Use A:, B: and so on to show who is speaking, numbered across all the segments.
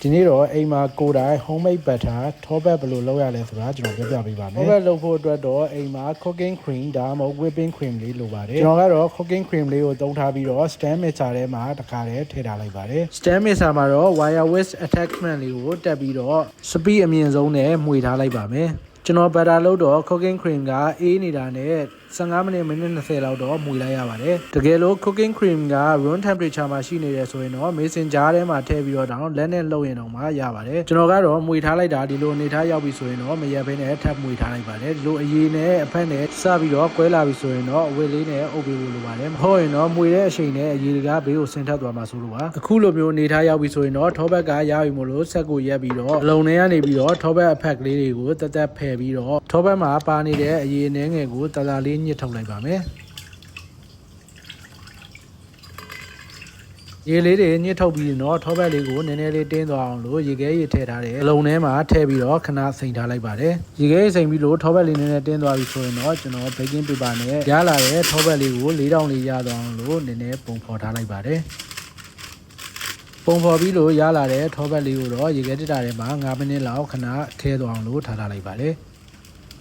A: ဒီနေ့တော့အိမ်မှာကိုယ်တိုင် homemade butter ထောပတ်ဘယ်လိုလုပ်ရလဲဆိုတာကျွန်တော်ပြောပြပေးပါမယ်ထောပတ်လုပ်ဖို့အတွက်တော့အိမ်မှာ cooking cream ဒါမှမဟုတ် whipping cream လေးလိုပါတယ်ကျွန်တော်ကတော့ cooking cream လေးကိုသုံးထားပြီးတော့ stand mixer ထဲမှာတခါတည်းထည့်ထားလိုက်ပါတယ် stand mixer မှာတော့ wire whisk attachment လေးကိုတက်ပြီးတော့ speed အမြင့်ဆုံးနဲ့မှွေထားလိုက်ပါမယ်ကျွန်တော် butter လုပ်တော့ cooking cream ကအေးနေတာနဲ့15မိနစ်20လောက်တော့မှွေလိုက်ရပါတယ်တကယ်လို့ cooking cream က room temperature မှာရှိနေတယ်ဆိုရင်တော့ mason jar ထဲမှာထည့်ပြီးတော့တောင်လက်နဲ့လုပ်ရင်တော့မှရပါတယ်ကျွန်တော်ကတော့မှွေထားလိုက်တာဒီလိုအနေထားရောက်ပြီဆိုရင်တော့မရက်ဘဲနဲ့ထပ်မှွေထားလိုက်ပါတယ်ဒီလိုအရေးနဲ့အဖက်နဲ့စပြီးတော့ကွဲလာပြီဆိုရင်တော့အဝတ်လေးနဲ့အုပ်ပေးဖို့လိုပါတယ်မဟုတ်ရင်တော့မှွေတဲ့အချိန်နဲ့အရေးတွေကဘေးကိုဆင်းထပ်သွားမှာဆိုလို့ပါအခုလိုမျိုးအနေထားရောက်ပြီဆိုရင်တော့ထောပတ်ကရပြီမို့လို့ဆက်ကိုရက်ပြီးတော့အလုံးထဲကနေပြီးတော့ထောပတ်အဖက်ကလေးတွေကိုတက်တက်ဖယ်ပြီးတော့ထောပတ်မှာပါနေတဲ့အရေးနှဲငယ်ကိုတလာလေးညှစ်ထုတ်လိုက်ပါမယ်ရေလေးတွေညှစ်ထုတ်ပြီးတော့ထောပတ်လေးကိုနည်းနည်းလေးတင်းသွားအောင်လို့ရေခဲရေထည့်ထားတယ်အလုံးထဲမှာထည့်ပြီးတော့ခဏစိမ်ထားလိုက်ပါတယ်ရေခဲစိမ်ပြီးလို့ထောပတ်လေးနည်းနည်းတင်းသွားပြီဆိုရင်တော့ကျွန်တော် baking paper နဲ့ရလာတဲ့ထောပတ်လေးကို4000လေးရသွားအောင်လို့နည်းနည်းပုံဖော်ထားလိုက်ပါတယ်ပုံဖော်ပြီးလို့ရလာတဲ့ထောပတ်လေးကိုတော့ရေခဲတက်တာထဲမှာ9မိနစ်လောက်ခဏခဲသွားအောင်လို့ထားလိုက်ပါတယ်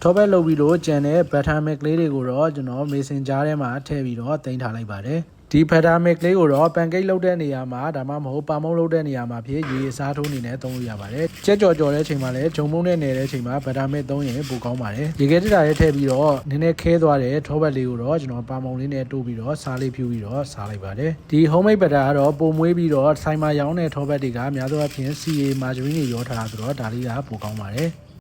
A: ထောပတ်လုပ်ပြီးတော့ကျန်တဲ့ butter milk လေးတွေကိုတော့ကျွန်တော် mason jar ထဲမှာထည့်ပြီးတော့တင်ထားလိုက်ပါတယ်ဒီ butter milk လေးကိုတော့ pancake လုပ်တဲ့နေရာမှာဒါမှမဟုတ်ပါမုံလုပ်တဲ့နေရာမှာဖြစ်ရေအစားထိုးအနေနဲ့သုံးလို့ရပါတယ်ကြက်ကြော်တဲ့ချိန်မှာလည်းဂျုံမုံနဲ့နေတဲ့ချိန်မှာ butter milk သုံးရင်ပိုကောင်းပါတယ်ရေခဲတက်တာလေးထည့်ပြီးတော့နည်းနည်းခဲသွားတဲ့ထောပတ်လေးကိုတော့ကျွန်တော်ပါမုံလေးနဲ့တိုးပြီးတော့စားလေးဖြူပြီးတော့စားလိုက်ပါတယ်ဒီ homemade butter ကတော့ပုံမွေးပြီးတော့ဆိုင်မှာရောင်းတဲ့ထောပတ်တွေကများသောအားဖြင့် CA margarine တွေရောထားတာဆိုတော့ဒါလေးကပိုကောင်းပါတယ်